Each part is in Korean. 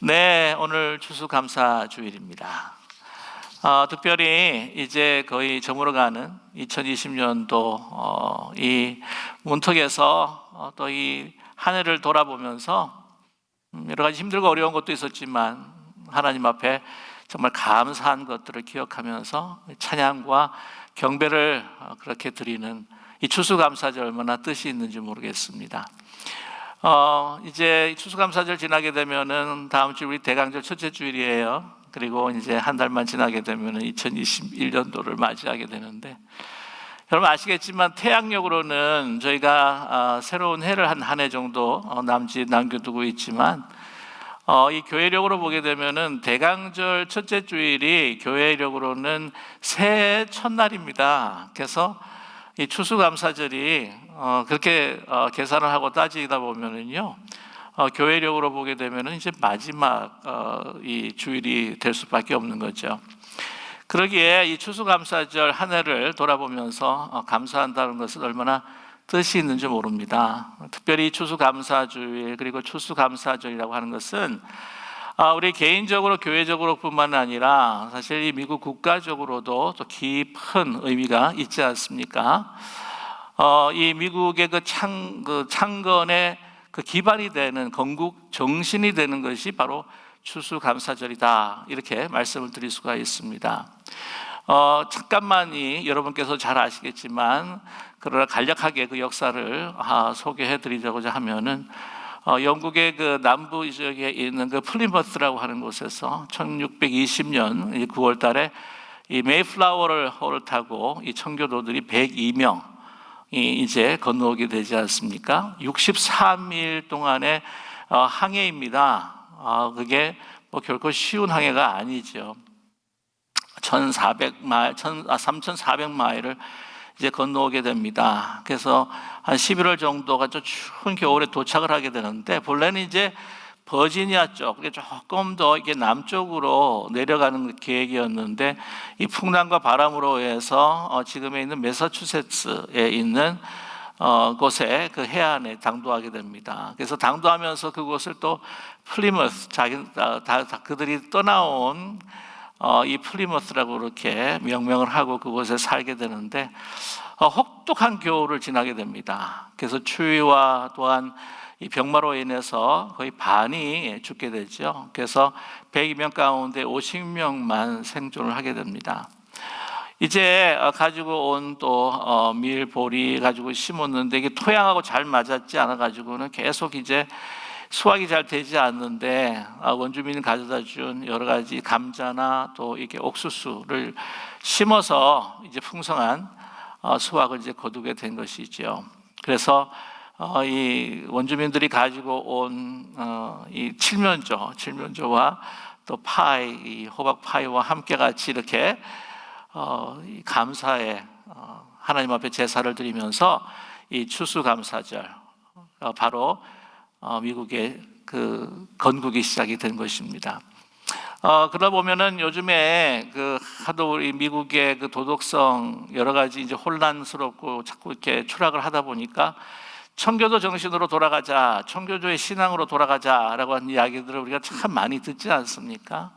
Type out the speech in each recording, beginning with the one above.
네, 오늘 추수감사주일입니다. 특별히 이제 거의 저물어가는 2020년도 이 문턱에서 또 이 한 해를 돌아보면서 여러 가지 힘들고 어려운 것도 있었지만 하나님 앞에 정말 감사한 것들을 기억하면서 찬양과 경배를 그렇게 드리는 이 추수감사절 얼마나 뜻이 있는지 모르겠습니다. 이제 추수감사절 지나게 되면은 다음 주 우리 대강절 첫째 주일이에요. 그리고 이제 한 달만 지나게 되면은 2021년도를 맞이하게 되는데, 여러분 아시겠지만 태양력으로는 저희가 새로운 해를 한 해 정도 남겨두고 있지만, 이 교회력으로 보게 되면은 대강절 첫째 주일이 교회력으로는 새해 첫날입니다. 그래서 이 추수감사절이 그렇게 계산을 하고 따지다 보면은요, 교회력으로 보게 되면은 이제 마지막 이 주일이 될 수밖에 없는 거죠. 그러기에 이 추수감사절 한 해를 돌아보면서 감사한다는 것은 얼마나 뜻이 있는지 모릅니다. 특별히 추수감사주일 그리고 추수감사절이라고 하는 것은 우리 개인적으로 교회적으로 뿐만 아니라 사실 이 미국 국가적으로도 또 깊은 의미가 있지 않습니까? 이 미국의 그 창건의 그 기반이 되는 건국 정신이 되는 것이 바로 추수감사절이다, 이렇게 말씀을 드릴 수가 있습니다. 잠깐만이 여러분께서 잘 아시겠지만, 그러나 간략하게 그 역사를 소개해 드리자고자 하면은 영국의 그 남부 지역에 있는 그 플리머스라고 하는 곳에서 1620년 9월 달에 이 메이플라워를 타고 이 청교도들이 102명이 이제 건너오게 되지 않습니까? 63일 동안의 항해입니다. 그게 뭐 결코 쉬운 항해가 아니죠. 3,400마일을 이제 건너오게 됩니다. 그래서 한 11월 정도가 좀 추운 겨울에 도착을 하게 되는데, 본래는 이제 버지니아 쪽, 조금 더 이게 남쪽으로 내려가는 계획이었는데, 이 풍랑과 바람으로 해서 지금에 있는 매사추세츠에 있는 곳에 그 해안에 당도하게 됩니다. 그래서 당도하면서 그곳을 또 플리머스, 그들이 떠나온 이 플리머스라고 이렇게 명명을 하고 그곳에 살게 되는데, 혹독한 겨울을 지나게 됩니다. 그래서 추위와 또한 이 병마로 인해서 거의 반이 죽게 되죠. 그래서 102명 가운데 50명만 생존을 하게 됩니다. 이제 가지고 온 또 밀, 보리 가지고 심었는데 이게 토양하고 잘 맞았지 않아 가지고는 계속 이제 수확이 잘 되지 않는데, 원주민이 가져다 준 여러 가지 감자나 또 이렇게 옥수수를 심어서 이제 풍성한 수확을 이제 거두게 된 것이죠. 그래서 이 원주민들이 가지고 온 이 칠면조와 또 파이, 이 호박 파이와 함께 같이 이렇게 감사의 하나님 앞에 제사를 드리면서 이 추수감사절, 바로 미국의 그 건국이 시작이 된 것입니다. 그러다 보면은 요즘에 그 하도 우리 미국의 그 도덕성 여러 가지 이제 혼란스럽고 자꾸 이렇게 추락을 하다 보니까 청교도 정신으로 돌아가자, 청교도의 신앙으로 돌아가자라고 하는 이야기들을 우리가 참 많이 듣지 않습니까?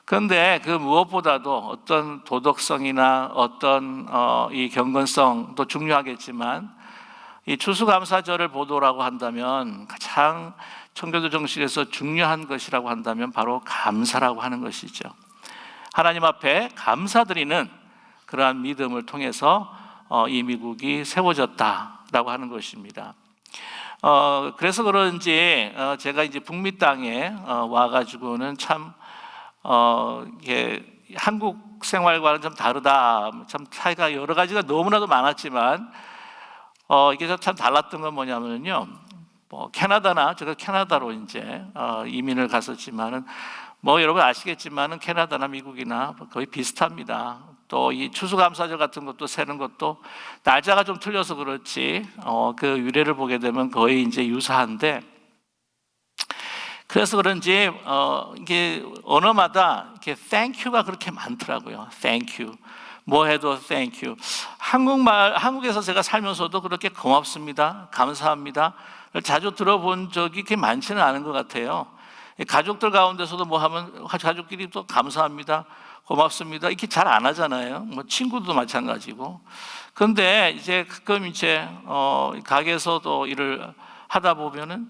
그런데 그 무엇보다도 어떤 도덕성이나 어떤 이 경건성도 중요하겠지만, 이 추수감사절을 보도라고 한다면 가장 청교도 정신에서 중요한 것이라고 한다면 바로 감사라고 하는 것이죠. 하나님 앞에 감사드리는 그러한 믿음을 통해서 이 미국이 세워졌다라고 하는 것입니다. 그래서 그런지 제가 이제 북미 땅에 와가지고는 참 이게 한국 생활과는 좀 다르다, 참 차이가 여러 가지가 너무나도 많았지만 이게 참 달랐던 건 뭐냐면요, 캐나다나, 제가 캐나다로 이제 이민을 갔었지만은 여러분 아시겠지만은 캐나다나 미국이나 거의 비슷합니다. 또 이 추수감사절 같은 것도 세는 것도 날짜가 좀 틀려서 그렇지 그 유래를 보게 되면 거의 이제 유사한데, 그래서 그런지 이게 언어마다 이렇게 thank you가 그렇게 많더라고요. thank you. 뭐 해도 thank you. 한국에서 제가 살면서도 그렇게 고맙습니다, 감사합니다 자주 들어본 적이 그렇게 많지는 않은 것 같아요. 가족들 가운데서도 뭐 하면 가족끼리 또 감사합니다, 고맙습니다 이렇게 잘 안 하잖아요. 뭐 친구도 마찬가지고. 그런데 이제 가끔 이제 가게에서도 일을 하다 보면은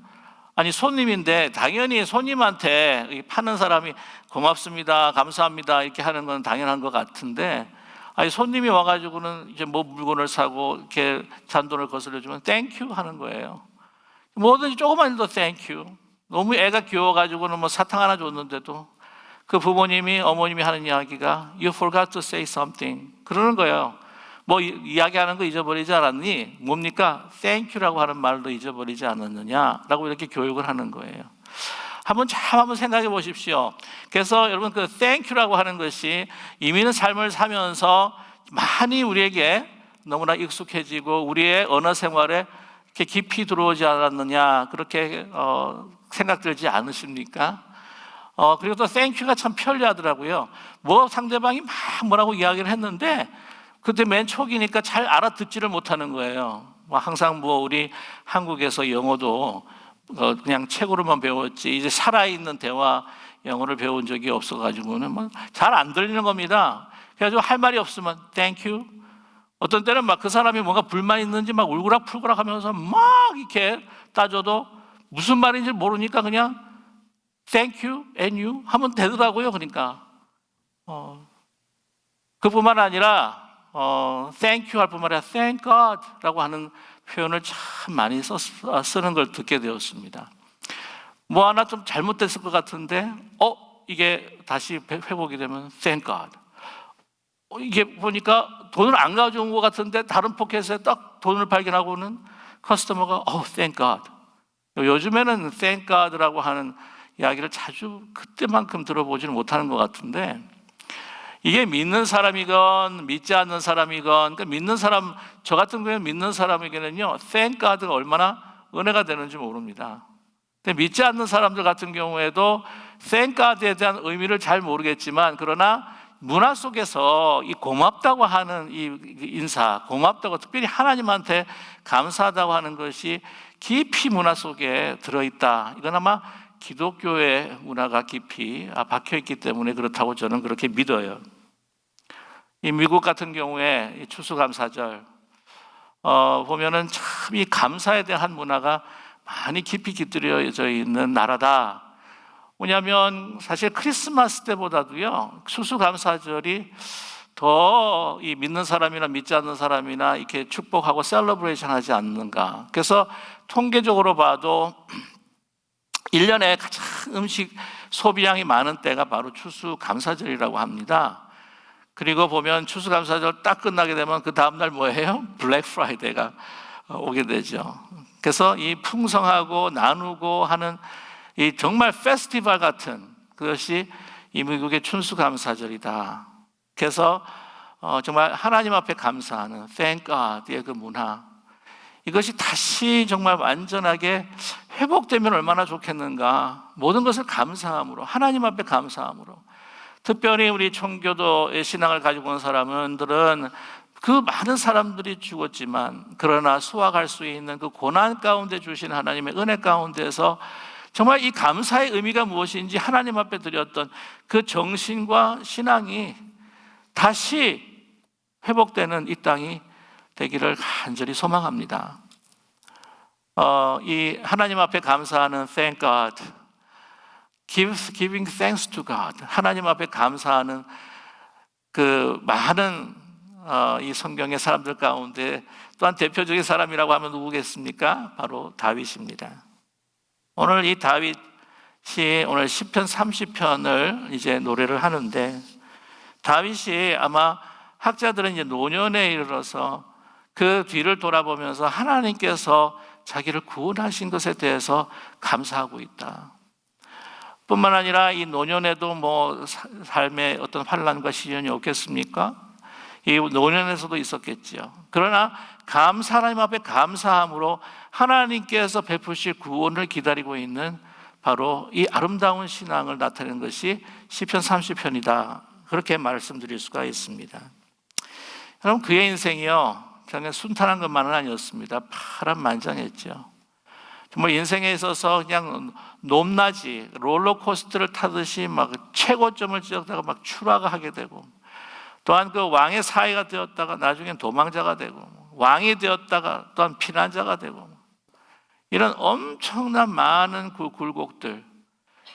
아니 손님인데 당연히 손님한테 파는 사람이 고맙습니다, 감사합니다 이렇게 하는 건 당연한 것 같은데, 아니 손님이 와가지고는 이제 뭐 물건을 사고 이렇게 잔돈을 거슬려주면 땡큐 하는 거예요. 뭐든지 조금만 더 땡큐. 너무 애가 귀여워가지고는 뭐 사탕 하나 줬는데도 그 부모님이 어머님이 하는 이야기가 You forgot to say something 그러는 거예요. 뭐 이야기하는 거 잊어버리지 않았니? 뭡니까? Thank you라고 하는 말도 잊어버리지 않았느냐라고 이렇게 교육을 하는 거예요. 한번 생각해 보십시오. 그래서 여러분 그 Thank you라고 하는 것이 이민은 삶을 사면서 많이 우리에게 너무나 익숙해지고 우리의 언어 생활에 이렇게 깊이 들어오지 않았느냐 그렇게 생각들지 않으십니까? 그리고 또 Thank you가 참 편리하더라고요. 뭐 상대방이 막 뭐라고 이야기를 했는데 그때 맨 초기니까 잘 알아듣지를 못하는 거예요. 뭐 항상 뭐 우리 한국에서 영어도 그냥 책으로만 배웠지 이제 살아있는 대화 영어를 배운 적이 없어가지고는 뭐 잘 안 들리는 겁니다. 그래가지고 할 말이 없으면 Thank you. 어떤 때는 막 그 사람이 뭔가 불만 있는지 막 울그락불그락 하면서 막 이렇게 따져도 무슨 말인지 모르니까 그냥 Thank you and you 하면 되더라고요. 그러니까 그뿐만 아니라 thank you 할 뿐만 아니라 thank God라고 하는 표현을 참 많이 쓰는 걸 듣게 되었습니다. 뭐 하나 좀 잘못됐을 것 같은데 이게 다시 회복이 되면 thank God. 이게 보니까 돈을 안 가져온 것 같은데 다른 포켓에 딱 돈을 발견하고는 커스터머가 thank God. 요즘에는 thank God라고 하는 이야기를 자주 그때만큼 들어보지는 못하는 것 같은데, 이게 믿는 사람이건 믿지 않는 사람이건, 그러니까 믿는 사람, 저 같은 경우에 믿는 사람에게는요 thank God가 얼마나 은혜가 되는지 모릅니다. 근데 믿지 않는 사람들 같은 경우에도 thank God에 대한 의미를 잘 모르겠지만, 그러나 문화 속에서 이 고맙다고 하는 이 인사, 고맙다고 특별히 하나님한테 감사하다고 하는 것이 깊이 문화 속에 들어있다. 이건 아마 기독교의 문화가 깊이 박혀있기 때문에 그렇다고 저는 그렇게 믿어요. 이 미국 같은 경우에 이 추수감사절 보면은 참 이 감사에 대한 문화가 많이 깊이 깃들여져 있는 나라다. 뭐냐면 사실 크리스마스 때보다도요 추수감사절이 더 이 믿는 사람이나 믿지 않는 사람이나 이렇게 축복하고 셀러브레이션 하지 않는가. 그래서 통계적으로 봐도 1년에 가장 음식 소비량이 많은 때가 바로 추수감사절이라고 합니다. 그리고 보면 추수감사절 딱 끝나게 되면 그 다음날 뭐예요? 블랙 프라이데이가 오게 되죠. 그래서 이 풍성하고 나누고 하는 이 정말 페스티벌 같은 그것이 이 미국의 추수감사절이다. 그래서 정말 하나님 앞에 감사하는 Thank God의 그 문화, 이것이 다시 정말 완전하게 회복되면 얼마나 좋겠는가. 모든 것을 감사함으로, 하나님 앞에 감사함으로. 특별히 우리 청교도의 신앙을 가지고 온 사람들은 그 많은 사람들이 죽었지만 그러나 수확할 수 있는 그 고난 가운데 주신 하나님의 은혜 가운데서 정말 이 감사의 의미가 무엇인지 하나님 앞에 드렸던 그 정신과 신앙이 다시 회복되는 이 땅이 되기를 간절히 소망합니다. 이 하나님 앞에 감사하는 Thank God, giving thanks to God, 하나님 앞에 감사하는 그 많은 이 성경의 사람들 가운데 또한 대표적인 사람이라고 하면 누구겠습니까? 바로 다윗입니다. 오늘 이 다윗이 오늘 시편 30편을 이제 노래를 하는데, 다윗이 아마 학자들은 이제 노년에 이르러서 그 뒤를 돌아보면서 하나님께서 자기를 구원하신 것에 대해서 감사하고 있다. 뿐만 아니라 이 노년에도 뭐 삶의 어떤 환난과 시련이 없겠습니까? 이 노년에서도 있었겠지요. 그러나 하나님 앞에 감사함으로 하나님께서 베푸실 구원을 기다리고 있는 바로 이 아름다운 신앙을 나타내는 것이 시편 30편이다. 그렇게 말씀드릴 수가 있습니다. 여러분, 그의 인생이요 그냥 순탄한 것만은 아니었습니다. 파란만장했죠. 정말 인생에 있어서 그냥 높낮이 롤러코스터를 타듯이 막 최고점을 찍었다가 막 추락하게 되고, 또한 그 왕의 사이가 되었다가 나중엔 도망자가 되고, 왕이 되었다가 또한 피난자가 되고, 이런 엄청난 많은 그 굴곡들,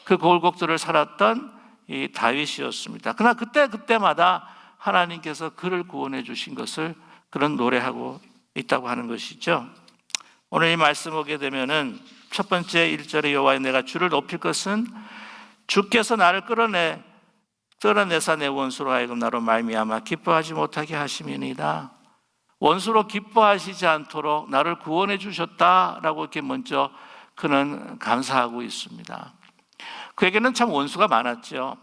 그 굴곡들을 살았던 이 다윗이었습니다. 그러나 그때마다 하나님께서 그를 구원해 주신 것을 그런 노래하고 있다고 하는 것이죠. 오늘 이 말씀 보게 되면은 첫 번째 1절에 여호와여 내가 주를 높일 것은 주께서 나를 끌어내사 내 원수로 하여금 나로 말미암아 기뻐하지 못하게 하심이니이다. 원수로 기뻐하시지 않도록 나를 구원해 주셨다라고 이렇게 먼저 그는 감사하고 있습니다. 그에게는 참 원수가 많았죠.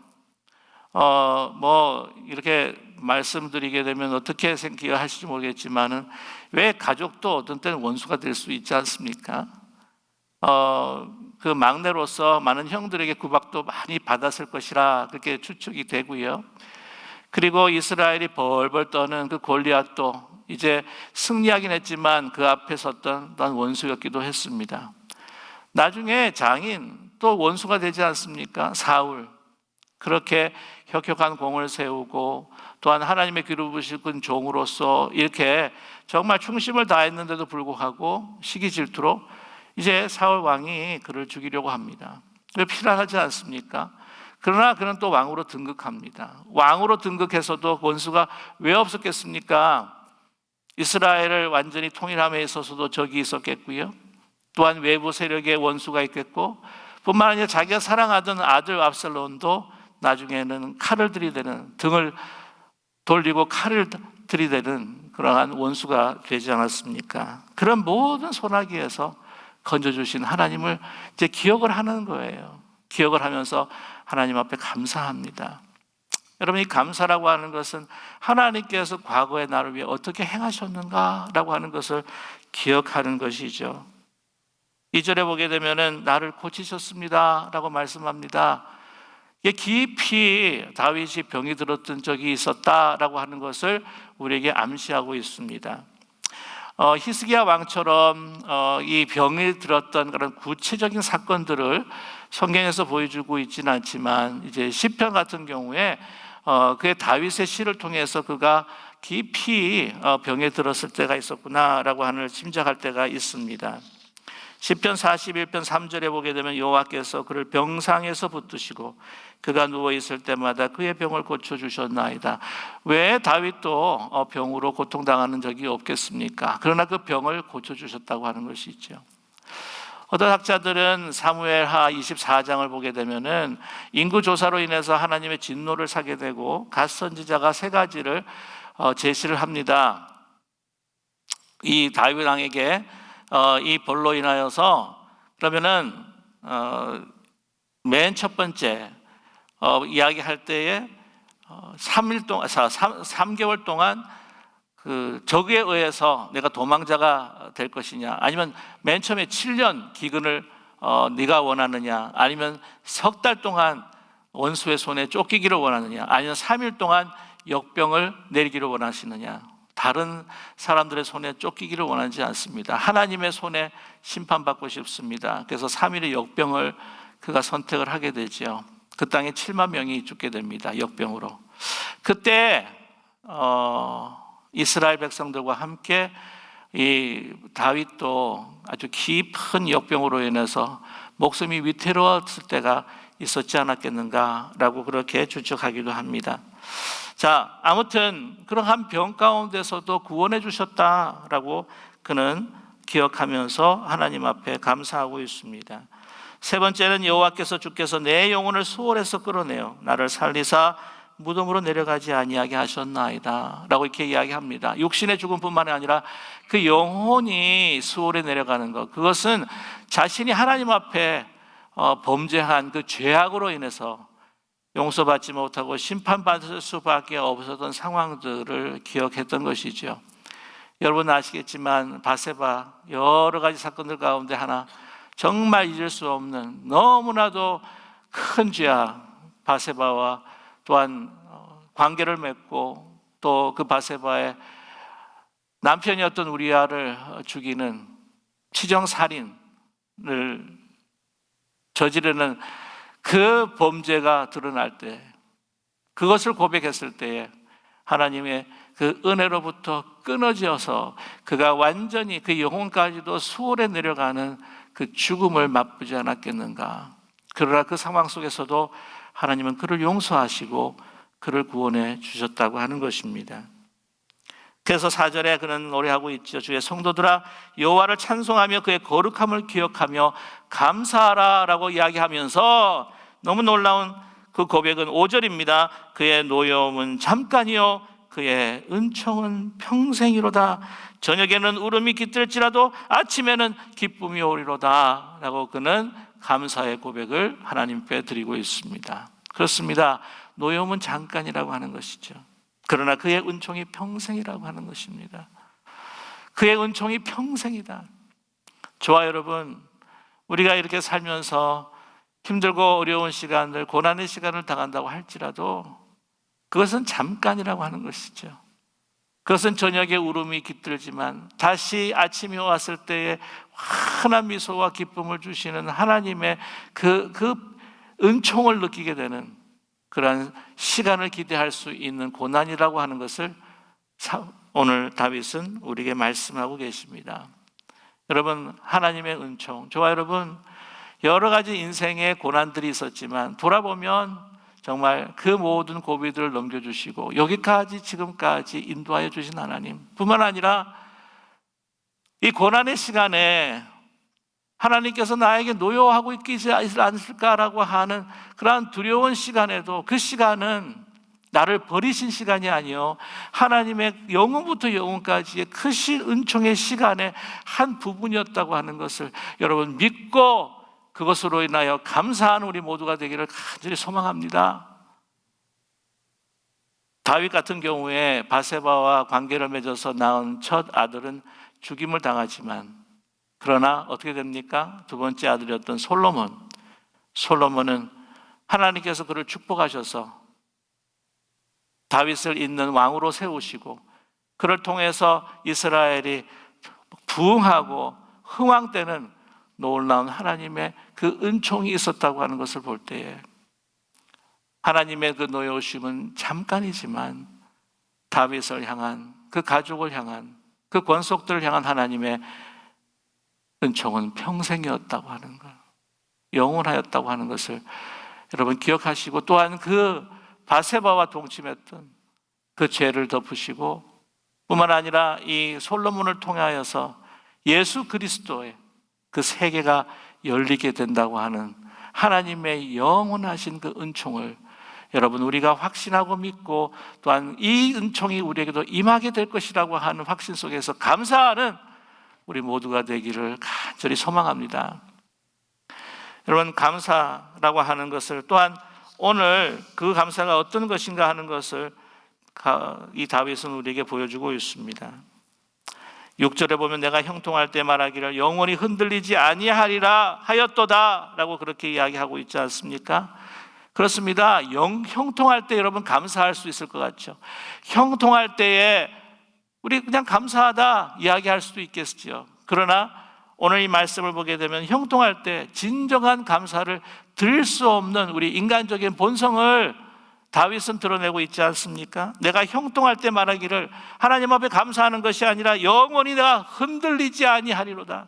이렇게 말씀드리게 되면 어떻게 생각하실지 모르겠지만은 왜 가족도 어떤 때는 원수가 될 수 있지 않습니까? 그 막내로서 많은 형들에게 구박도 많이 받았을 것이라 그렇게 추측이 되고요. 그리고 이스라엘이 벌벌 떠는 그 골리앗도 이제 승리하긴 했지만 그 앞에 섰던 원수였기도 했습니다. 나중에 장인 또 원수가 되지 않습니까? 사울. 그렇게 혁혁한 공을 세우고 또한 하나님의 귀를 부시는 종으로서 이렇게 정말 충심을 다했는데도 불구하고 시기 질투로 이제 사울 왕이 그를 죽이려고 합니다. 피란하지 않습니까? 그러나 그는 또 왕으로 등극합니다. 왕으로 등극해서도 원수가 왜 없었겠습니까? 이스라엘을 완전히 통일함에 있어서도 적이 있었겠고요. 또한 외부 세력의 원수가 있겠고, 뿐만 아니라 자기가 사랑하던 아들 압살롬도 나중에는 칼을 들이대는, 등을 돌리고 칼을 들이대는 그러한 원수가 되지 않았습니까? 그런 모든 소나기에서 건져주신 하나님을 이제 기억을 하는 거예요. 기억을 하면서 하나님 앞에 감사합니다. 여러분, 이 감사라고 하는 것은 하나님께서 과거에 나를 위해 어떻게 행하셨는가라고 하는 것을 기억하는 것이죠. 2절에 보게 되면은 나를 고치셨습니다 라고 말씀합니다. 깊이 다윗이 병이 들었던 적이 있었다라고 하는 것을 우리에게 암시하고 있습니다. 히스기야 왕처럼 이 병이 들었던 그런 구체적인 사건들을 성경에서 보여주고 있지는 않지만, 이제 시편 같은 경우에 그의 다윗의 시를 통해서 그가 깊이 병에 들었을 때가 있었구나라고 하는 짐작할 때가 있습니다. 시편 41편 3절에 보게 되면 여호와께서 그를 병상에서 붙드시고 그가 누워있을 때마다 그의 병을 고쳐주셨나이다. 왜 다윗도 병으로 고통당하는 적이 없겠습니까? 그러나 그 병을 고쳐주셨다고 하는 것이 있죠. 어떤 학자들은 사무엘하 24장을 보게 되면은 인구조사로 인해서 하나님의 진노를 사게 되고 갓 선지자가 세 가지를 제시를 합니다. 이 다윗 왕에게 이 벌로 인하여서, 그러면은 맨 첫 번째 이야기할 때에 3개월 동안 그 적에 의해서 내가 도망자가 될 것이냐, 아니면 맨 처음에 7년 기근을 네가 원하느냐, 아니면 석 달 동안 원수의 손에 쫓기기를 원하느냐, 아니면 3일 동안 역병을 내리기를 원하시느냐. 다른 사람들의 손에 쫓기기를 원하지 않습니다. 하나님의 손에 심판받고 싶습니다. 그래서 3일의 역병을 그가 선택을 하게 되죠. 그 땅에 7만 명이 죽게 됩니다. 역병으로. 그때 이스라엘 백성들과 함께 이 다윗도 아주 깊은 역병으로 인해서 목숨이 위태로웠을 때가 있었지 않았겠는가라고 그렇게 추측하기도 합니다. 자, 아무튼 그런 한 병 가운데서도 구원해 주셨다라고 그는 기억하면서 하나님 앞에 감사하고 있습니다. 세 번째는 여호와께서 주께서 내 영혼을 수월에서 끌어내어 나를 살리사 무덤으로 내려가지 아니하게 하셨나이다 라고 이렇게 이야기합니다. 육신의 죽음뿐만 아니라 그 영혼이 수월에 내려가는 것, 그것은 자신이 하나님 앞에 범죄한 그 죄악으로 인해서 용서받지 못하고 심판받을 수밖에 없었던 상황들을 기억했던 것이죠. 여러분 아시겠지만 바세바 여러 가지 사건들 가운데 하나, 정말 잊을 수 없는 너무나도 큰 죄악, 바세바와 또한 관계를 맺고 또 그 바세바의 남편이었던 우리아를 죽이는 치정살인, 저지르는 그 범죄가 드러날 때, 그것을 고백했을 때에 하나님의 그 은혜로부터 끊어져서 그가 완전히 그 영혼까지도 수월에 내려가는 그 죽음을 맛보지 않았겠는가. 그러나 그 상황 속에서도 하나님은 그를 용서하시고 그를 구원해 주셨다고 하는 것입니다. 그래서 4절에 그는 노래하고 있죠. 주의 성도들아 여호와를 찬송하며 그의 거룩함을 기억하며 감사하라 라고 이야기하면서 너무 놀라운 그 고백은 5절입니다. 그의 노여움은 잠깐이요 그의 은총은 평생이로다. 저녁에는 울음이 깃들지라도 아침에는 기쁨이 오리로다 라고 그는 감사의 고백을 하나님께 드리고 있습니다. 그렇습니다. 노여움은 잠깐이라고 하는 것이죠. 그러나 그의 은총이 평생이라고 하는 것입니다. 그의 은총이 평생이다. 저와 여러분, 우리가 이렇게 살면서 힘들고 어려운 시간을, 고난의 시간을 당한다고 할지라도 그것은 잠깐이라고 하는 것이죠. 그것은 저녁에 울음이 깃들지만 다시 아침이 왔을 때에 환한 미소와 기쁨을 주시는 하나님의 그 은총을 느끼게 되는 그러한 시간을 기대할 수 있는 고난이라고 하는 것을 오늘 다윗은 우리에게 말씀하고 계십니다. 여러분, 하나님의 은총, 저와 여러분 여러 가지 인생의 고난들이 있었지만 돌아보면 정말 그 모든 고비들을 넘겨주시고 여기까지 지금까지 인도하여 주신 하나님 뿐만 아니라 이 고난의 시간에 하나님께서 나에게 노여워하고 있지 않을까라고 하는 그러한 두려운 시간에도 그 시간은 나를 버리신 시간이 아니요 하나님의 영원부터 영원까지의 크신 은총의 시간의 한 부분이었다고 하는 것을 여러분 믿고 그것으로 인하여 감사하는 우리 모두가 되기를 간절히 소망합니다. 다윗 같은 경우에 바세바와 관계를 맺어서 낳은 첫 아들은 죽임을 당하지만 그러나 어떻게 됩니까? 두 번째 아들이었던 솔로몬은 하나님께서 그를 축복하셔서 다윗을 잇는 왕으로 세우시고 그를 통해서 이스라엘이 부흥하고 흥왕되는 놀라운 하나님의 그 은총이 있었다고 하는 것을 볼 때에 하나님의 그 노여우심은 잠깐이지만 다윗을 향한 그 가족을 향한 그 권속들을 향한 하나님의 은총은 평생이었다고 하는 것, 영원하였다고 하는 것을 여러분 기억하시고 또한 그 바세바와 동침했던 그 죄를 덮으시고 뿐만 아니라 이 솔로몬을 통하여서 예수 그리스도의 그 세계가 열리게 된다고 하는 하나님의 영원하신 그 은총을 여러분 우리가 확신하고 믿고 또한 이 은총이 우리에게도 임하게 될 것이라고 하는 확신 속에서 감사하는 우리 모두가 되기를 간절히 소망합니다. 여러분 감사라고 하는 것을 또한 오늘 그 감사가 어떤 것인가 하는 것을 이 다윗은 우리에게 보여주고 있습니다. 6절에 보면 내가 형통할 때 말하기를 영원히 흔들리지 아니하리라 하였도다 라고 그렇게 이야기하고 있지 않습니까? 그렇습니다. 형통할 때 여러분 감사할 수 있을 것 같죠. 형통할 때에 우리 그냥 감사하다 이야기할 수도 있겠죠. 그러나 오늘 이 말씀을 보게 되면 형통할 때 진정한 감사를 드릴 수 없는 우리 인간적인 본성을 다윗은 드러내고 있지 않습니까? 내가 형통할 때 말하기를 하나님 앞에 감사하는 것이 아니라 영원히 내가 흔들리지 아니하리로다.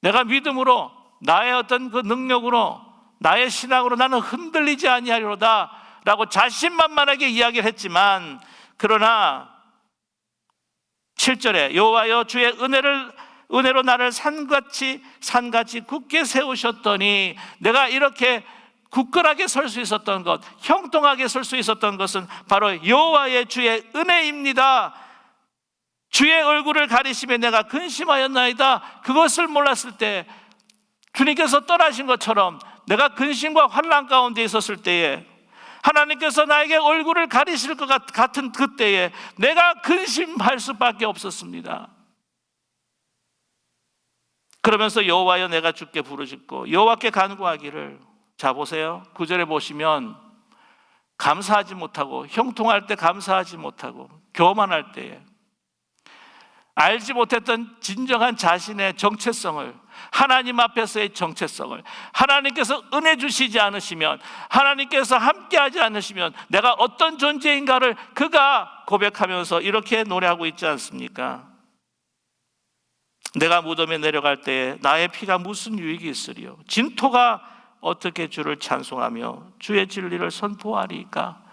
내가 믿음으로 나의 어떤 그 능력으로 나의 신앙으로 나는 흔들리지 아니하리로다 라고 자신만만하게 이야기를 했지만 그러나 7절에 여호와여 주의 은혜로 나를 산같이 굳게 세우셨더니 내가 이렇게 굳건하게 설 수 있었던 것, 형통하게 설 수 있었던 것은 바로 여호와의 주의 은혜입니다. 주의 얼굴을 가리심에 내가 근심하였나이다. 그것을 몰랐을 때 주님께서 떠나신 것처럼 내가 근심과 환난 가운데 있었을 때에 하나님께서 나에게 얼굴을 가리실 것 같은 그때에 내가 근심할 수밖에 없었습니다. 그러면서 여호와여 내가 주께 부르짖고 여호와께 간구하기를 자 보세요. 9절에 보시면 감사하지 못하고 형통할 때 감사하지 못하고 교만할 때에 알지 못했던 진정한 자신의 정체성을 하나님 앞에서의 정체성을, 하나님께서 은혜 주시지 않으시면, 하나님께서 함께하지 않으시면 내가 어떤 존재인가를 그가 고백하면서 이렇게 노래하고 있지 않습니까? 내가 무덤에 내려갈 때 나의 피가 무슨 유익이 있으리요? 진토가 어떻게 주를 찬송하며 주의 진리를 선포하리까?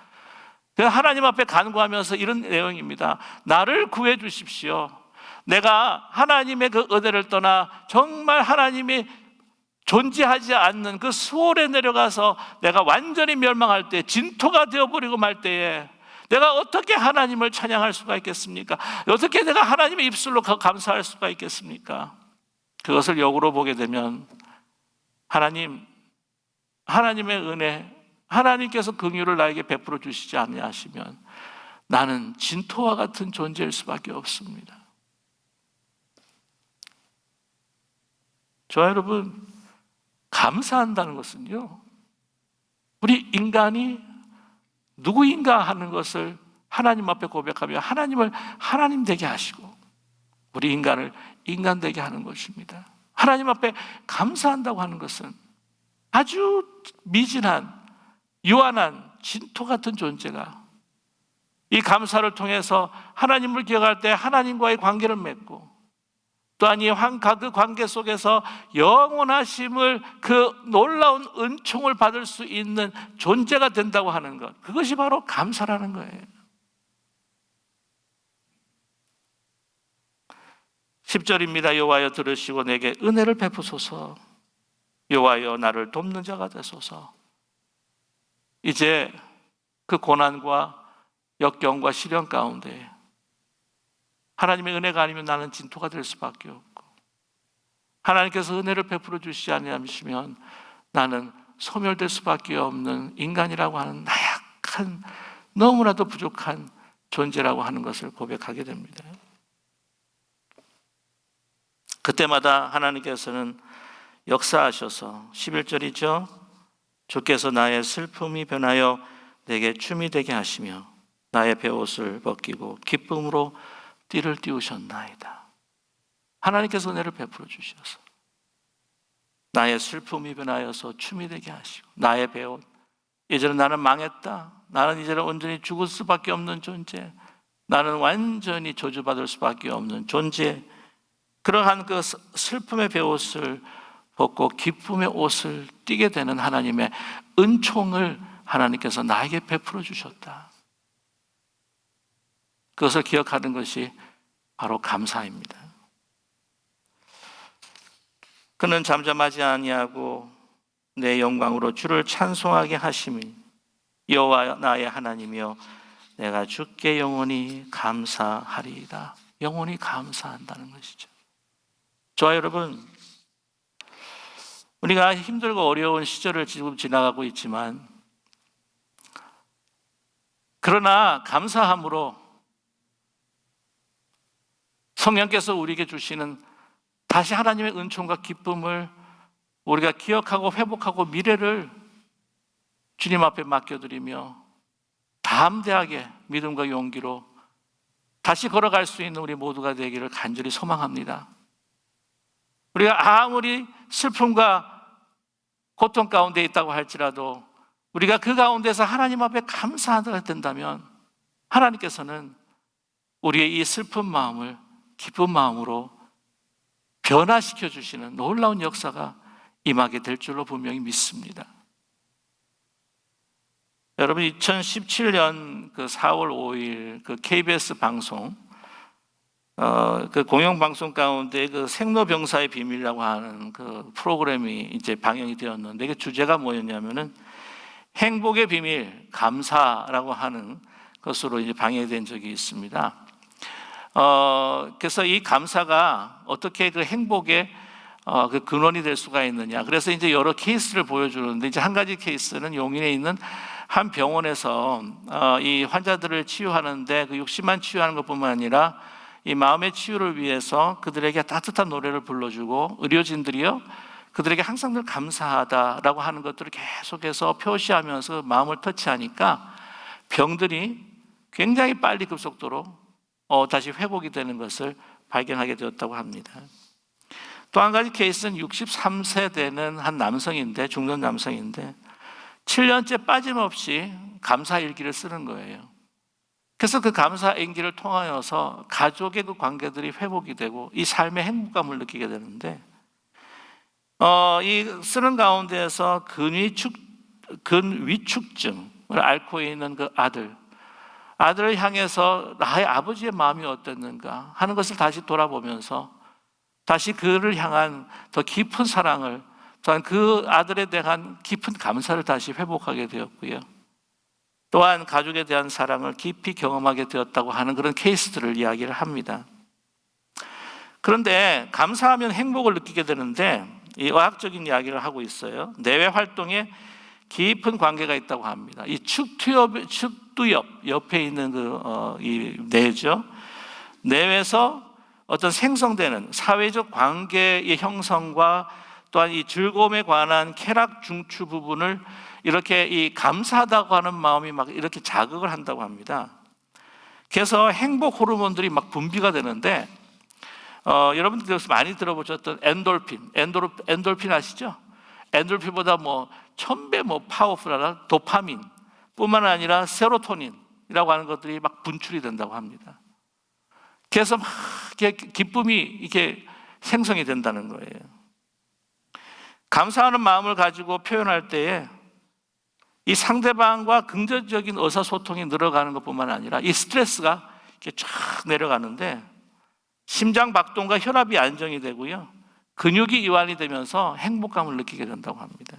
하나님 앞에 간구하면서 이런 내용입니다. 나를 구해 주십시오. 내가 하나님의 그 은혜를 떠나 정말 하나님이 존재하지 않는 그 수월에 내려가서 내가 완전히 멸망할 때, 진토가 되어버리고 말 때에 내가 어떻게 하나님을 찬양할 수가 있겠습니까? 어떻게 내가 하나님의 입술로 감사할 수가 있겠습니까? 그것을 역으로 보게 되면 하나님의 은혜, 하나님께서 긍휼을 나에게 베풀어 주시지 아니하시면 나는 진토와 같은 존재일 수밖에 없습니다. 저와 여러분, 감사한다는 것은요, 우리 인간이 누구인가 하는 것을 하나님 앞에 고백하며 하나님을 하나님 되게 하시고 우리 인간을 인간 되게 하는 것입니다. 하나님 앞에 감사한다고 하는 것은 아주 미진한, 유한한 진토 같은 존재가 이 감사를 통해서 하나님을 기억할 때 하나님과의 관계를 맺고, 또한 그 관계 속에서 영원하심을, 그 놀라운 은총을 받을 수 있는 존재가 된다고 하는 것, 그것이 바로 감사라는 거예요. 10절입니다. 여호와여 들으시고 내게 은혜를 베푸소서. 여호와여 나를 돕는 자가 되소서. 이제 그 고난과 역경과 시련 가운데 하나님의 은혜가 아니면 나는 진토가 될 수밖에 없고, 하나님께서 은혜를 베풀어 주시지 않으시면 나는 소멸될 수밖에 없는 인간이라고 하는 나약한, 너무나도 부족한 존재라고 하는 것을 고백하게 됩니다. 그때마다 하나님께서는 역사하셔서 11절이죠. 주께서 나의 슬픔이 변하여 내게 춤이 되게 하시며 나의 베옷을 벗기고 기쁨으로 띠를 띄우셨나이다. 하나님께서 은혜를 베풀어 주셔서 나의 슬픔이 변하여서 춤이 되게 하시고, 나의 베옷, 이제는 나는 망했다, 나는 이제는 온전히 죽을 수밖에 없는 존재, 나는 완전히 저주받을 수밖에 없는 존재, 그러한 그 슬픔의 베옷을 벗고 기쁨의 옷을 띠게 되는 하나님의 은총을 하나님께서 나에게 베풀어 주셨다. 그것을 기억하는 것이 바로 감사입니다. 그는 잠잠하지 아니하고 내 영광으로 주를 찬송하게 하심이 여호와 나의 하나님이여 내가 주께 영원히 감사하리이다. 영원히 감사한다는 것이죠. 저와 여러분, 우리가 힘들고 어려운 시절을 지금 지나가고 있지만, 그러나 감사함으로 성령께서 우리에게 주시는 다시 하나님의 은총과 기쁨을 우리가 기억하고 회복하고 미래를 주님 앞에 맡겨드리며 담대하게 믿음과 용기로 다시 걸어갈 수 있는 우리 모두가 되기를 간절히 소망합니다. 우리가 아무리 슬픔과 고통 가운데 있다고 할지라도 우리가 그 가운데서 하나님 앞에 감사하게 된다면 하나님께서는 우리의 이 슬픈 마음을 기쁜 마음으로 변화시켜 주시는 놀라운 역사가 임하게 될 줄로 분명히 믿습니다. 여러분, 2017년 그 4월 5일 그 KBS 방송, 그 공영방송 가운데 그 생로병사의 비밀이라고 하는 그 프로그램이 이제 방영이 되었는데, 그 주제가 뭐였냐면은 행복의 비밀, 감사라고 하는 것으로 이제 방영된 적이 있습니다. 그래서 이 감사가 어떻게 그 행복의 그 근원이 될 수가 있느냐. 그래서 이제 여러 케이스를 보여주는데, 이제 한 가지 케이스는 용인에 있는 한 병원에서 이 환자들을 치유하는데, 그 육신만 치유하는 것뿐만 아니라 이 마음의 치유를 위해서 그들에게 따뜻한 노래를 불러주고, 의료진들이요 그들에게 항상 늘 감사하다라고 하는 것들을 계속해서 표시하면서 마음을 터치하니까 병들이 굉장히 빨리 급속도로 다시 회복이 되는 것을 발견하게 되었다고 합니다. 또 한 가지 케이스는 63세 되는 한 남성인데, 중년 남성인데 7년째 빠짐없이 감사 일기를 쓰는 거예요. 그래서 그 감사 일기를 통하여서 가족의 그 관계들이 회복이 되고 이 삶의 행복감을 느끼게 되는데, 이 쓰는 가운데에서 근위축증을 앓고 있는 그 아들을 향해서 나의 아버지의 마음이 어땠는가 하는 것을 다시 돌아보면서 다시 그를 향한 더 깊은 사랑을, 또한 그 아들에 대한 깊은 감사를 다시 회복하게 되었고요. 또한 가족에 대한 사랑을 깊이 경험하게 되었다고 하는 그런 케이스들을 이야기를 합니다. 그런데 감사하면 행복을 느끼게 되는데 이 의학적인 이야기를 하고 있어요. 내외 활동에 깊은 관계가 있다고 합니다. 이 측두엽 옆에 있는 이 뇌죠. 뇌에서 어떤 생성되는 사회적 관계의 형성과 또한 이 즐거움에 관한 쾌락 중추 부분을 이렇게 이 감사하다고 하는 마음이 막 이렇게 자극을 한다고 합니다. 그래서 행복 호르몬들이 막 분비가 되는데, 여러분들 많이 들어보셨던 엔돌핀 아시죠? 엔돌핀보다 1000배 파워풀한 도파민 뿐만 아니라 세로토닌이라고 하는 것들이 막 분출이 된다고 합니다. 그래서 막 기쁨이 이렇게 생성이 된다는 거예요. 감사하는 마음을 가지고 표현할 때에 이 상대방과 긍정적인 의사소통이 늘어가는 것뿐만 아니라 이 스트레스가 이렇게 쫙 내려가는데 심장 박동과 혈압이 안정이 되고요, 근육이 이완이 되면서 행복감을 느끼게 된다고 합니다.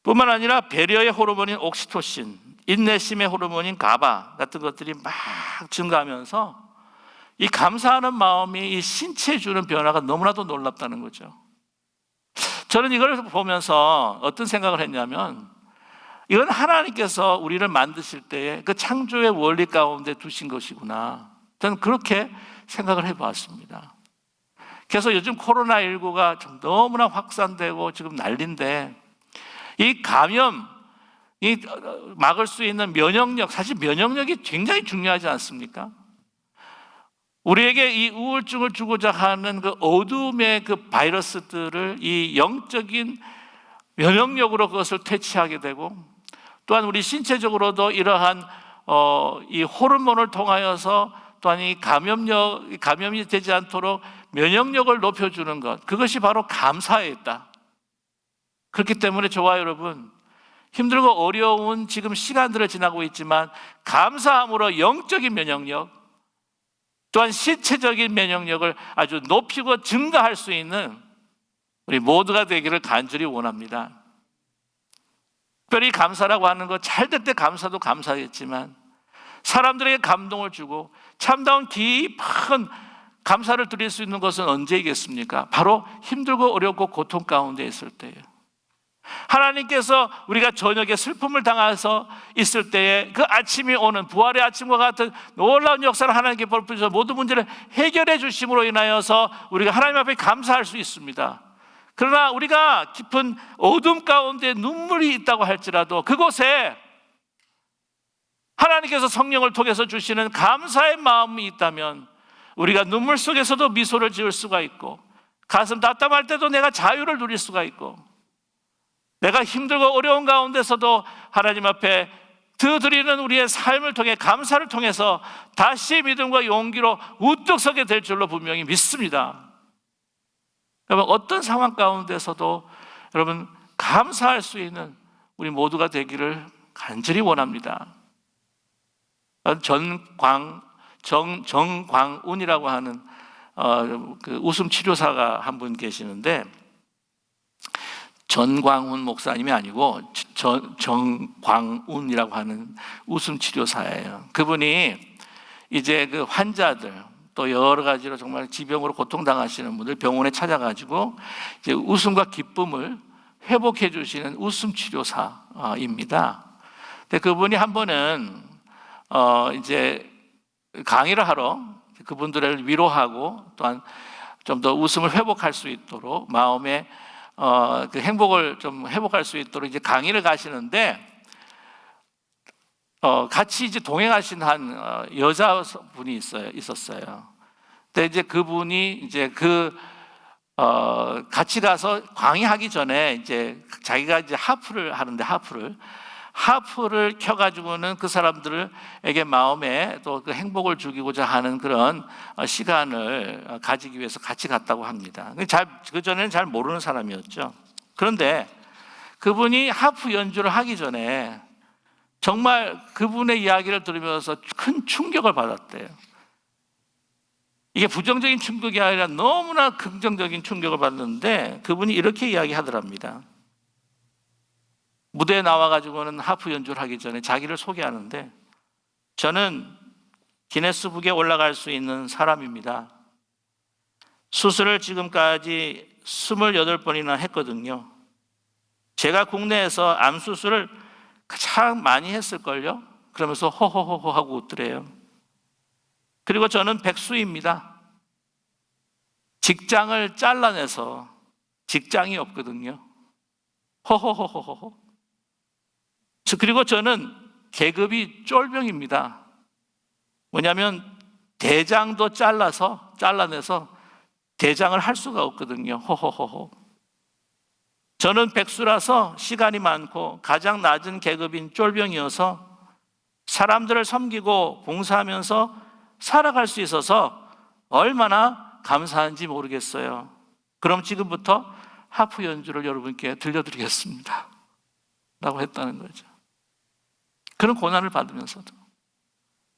뿐만 아니라 배려의 호르몬인 옥시토신, 인내심의 호르몬인 가바 같은 것들이 막 증가하면서 이 감사하는 마음이 이 신체에 주는 변화가 너무나도 놀랍다는 거죠. 저는 이걸 보면서 어떤 생각을 했냐면, 이건 하나님께서 우리를 만드실 때에 그 창조의 원리 가운데 두신 것이구나, 저는 그렇게 생각을 해보았습니다. 그래서 요즘 코로나19가 너무나 확산되고 지금 난리인데, 이 감염, 이 막을 수 있는 면역력, 사실 면역력이 굉장히 중요하지 않습니까? 우리에게 이 우울증을 주고자 하는 그 어둠의 그 바이러스들을 이 영적인 면역력으로 그것을 퇴치하게 되고, 또한 우리 신체적으로도 이러한 이 호르몬을 통하여서 또한 이 감염이 되지 않도록 면역력을 높여주는 것, 그것이 바로 감사에 있다. 그렇기 때문에 저와 여러분, 힘들고 어려운 지금 시간들을 지나고 있지만 감사함으로 영적인 면역력, 또한 신체적인 면역력을 아주 높이고 증가할 수 있는 우리 모두가 되기를 간절히 원합니다. 특별히 감사라고 하는 것, 잘 될 때 감사도 감사했지만 사람들에게 감동을 주고 참다운 깊은 감사를 드릴 수 있는 것은 언제이겠습니까? 바로 힘들고 어렵고 고통 가운데 있을 때예요. 하나님께서 우리가 저녁에 슬픔을 당해서 있을 때에 그 아침이 오는 부활의 아침과 같은 놀라운 역사를 하나님께 베풀어서 모든 문제를 해결해 주심으로 인하여서 우리가 하나님 앞에 감사할 수 있습니다. 그러나 우리가 깊은 어둠 가운데 눈물이 있다고 할지라도 그곳에 하나님께서 성령을 통해서 주시는 감사의 마음이 있다면 우리가 눈물 속에서도 미소를 지을 수가 있고, 가슴 답답할 때도 내가 자유를 누릴 수가 있고, 내가 힘들고 어려운 가운데서도 하나님 앞에 드리는 우리의 삶을 통해, 감사를 통해서 다시 믿음과 용기로 우뚝 서게 될 줄로 분명히 믿습니다. 여러분, 어떤 상황 가운데서도 여러분 감사할 수 있는 우리 모두가 되기를 간절히 원합니다. 정광운이라고 하는 그 웃음 치료사가 한 분 계시는데, 전광훈 목사님이 아니고 정광운이라고 하는 웃음 치료사예요. 그분이 이제 그 환자들, 또 여러 가지로 정말 지병으로 고통당하시는 분들 병원에 찾아가지고 이제 웃음과 기쁨을 회복해 주시는 웃음 치료사입니다. 근데 그분이 한 번은 이제 강의를 하러 그분들을 위로하고 또한 좀 더 웃음을 회복할 수 있도록, 마음의 그 행복을 좀 회복할 수 있도록 이제 강의를 가시는데, 같이 이제 동행하신 한 여자분이 있었어요. 근데 이제 그분이 이제 같이 가서 강의하기 전에 이제 자기가 이제 하프를 하는데 하프를 켜가지고는 그 사람들에게 마음에 또 그 행복을 주기고자 하는 그런 시간을 가지기 위해서 같이 갔다고 합니다. 그 전에는 잘 모르는 사람이었죠. 그런데 그분이 하프 연주를 하기 전에 정말 그분의 이야기를 들으면서 큰 충격을 받았대요. 이게 부정적인 충격이 아니라 너무나 긍정적인 충격을 받는데 그분이 이렇게 이야기하더랍니다. 무대에 나와가지고는 하프 연주를 하기 전에 자기를 소개하는데, 저는 기네스북에 올라갈 수 있는 사람입니다. 수술을 지금까지 28번이나 했거든요. 제가 국내에서 암 수술을 가장 많이 했을걸요? 그러면서 호호호호 하고 웃더래요. 그리고 저는 백수입니다. 직장을 잘라내서 직장이 없거든요. 호호호호호. 그리고 저는 계급이 쫄병입니다. 뭐냐면 대장도 잘라내서 대장을 할 수가 없거든요. 호호호호. 저는 백수라서 시간이 많고 가장 낮은 계급인 쫄병이어서 사람들을 섬기고 봉사하면서 살아갈 수 있어서 얼마나 감사한지 모르겠어요. 그럼 지금부터 하프 연주를 여러분께 들려드리겠습니다 라고 했다는 거죠. 그런 고난을 받으면서도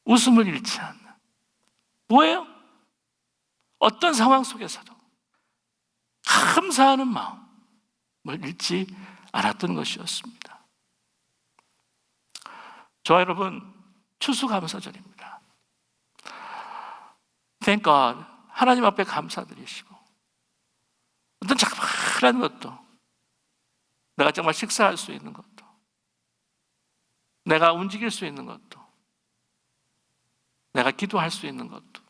웃음을 잃지 않는, 뭐예요? 어떤 상황 속에서도 감사하는 마음을 잃지 않았던 것이었습니다. 저와 여러분, 추수감사절입니다. Thank God. 하나님 앞에 감사드리시고, 어떤 작은 것도, 내가 정말 식사할 수 있는 것도, 내가 움직일 수 있는 것도, 내가 기도할 수 있는 것도,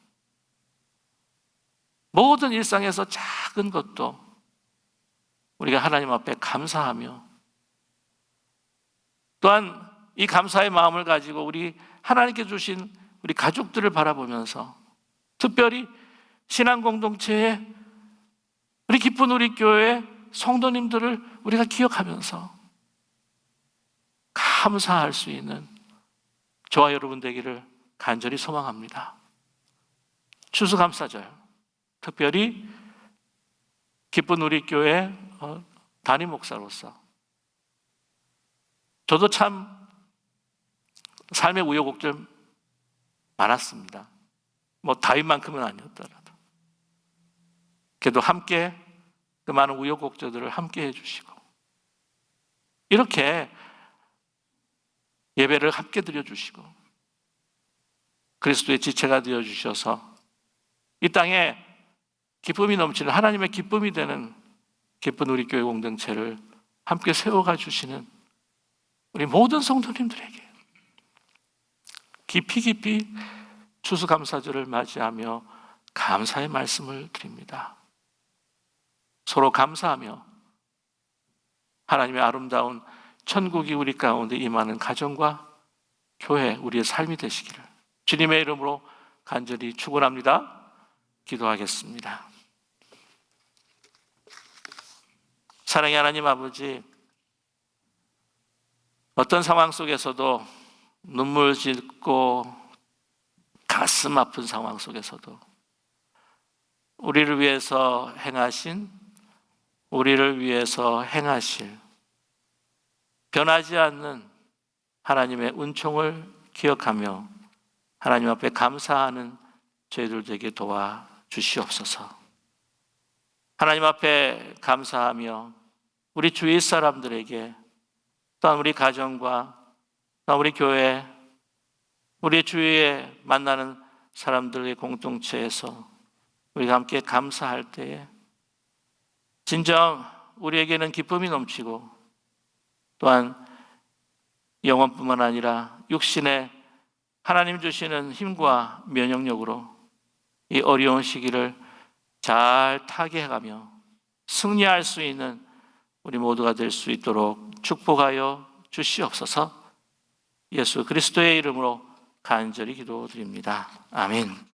모든 일상에서 작은 것도 우리가 하나님 앞에 감사하며, 또한 이 감사의 마음을 가지고 우리 하나님께 주신 우리 가족들을 바라보면서, 특별히 신앙 공동체에 우리 기쁜 우리 교회 성도님들을 우리가 기억하면서 감사할 수 있는 저와 여러분 되기를 간절히 소망합니다. 추수감사절, 특별히 기쁜 우리 교회 담임 목사로서 저도 참 삶의 우여곡절 많았습니다. 뭐 다윗만큼은 아니었더라도 그래도 함께 그 많은 우여곡절들을 함께 해주시고, 이렇게 예배를 함께 드려주시고 그리스도의 지체가 되어주셔서 이 땅에 기쁨이 넘치는, 하나님의 기쁨이 되는 기쁜 우리 교회 공동체를 함께 세워가 주시는 우리 모든 성도님들에게 깊이 추수감사절을 맞이하며 감사의 말씀을 드립니다. 서로 감사하며 하나님의 아름다운 천국이 우리 가운데 임하는 가정과 교회, 우리의 삶이 되시기를 주님의 이름으로 간절히 축원합니다. 기도하겠습니다. 사랑의 하나님 아버지, 어떤 상황 속에서도 눈물 짓고 가슴 아픈 상황 속에서도 우리를 위해서 행하신, 우리를 위해서 행하실 변하지 않는 하나님의 은총을 기억하며 하나님 앞에 감사하는 저희들 되게 도와 주시옵소서. 하나님 앞에 감사하며 우리 주위 사람들에게, 또한 우리 가정과 또한 우리 교회, 우리 주위에 만나는 사람들의 공동체에서 우리가 함께 감사할 때에 진정 우리에게는 기쁨이 넘치고, 또한 영혼뿐만 아니라 육신의 하나님 주시는 힘과 면역력으로 이 어려운 시기를 잘 타개해가며 승리할 수 있는 우리 모두가 될 수 있도록 축복하여 주시옵소서. 예수 그리스도의 이름으로 간절히 기도드립니다. 아멘.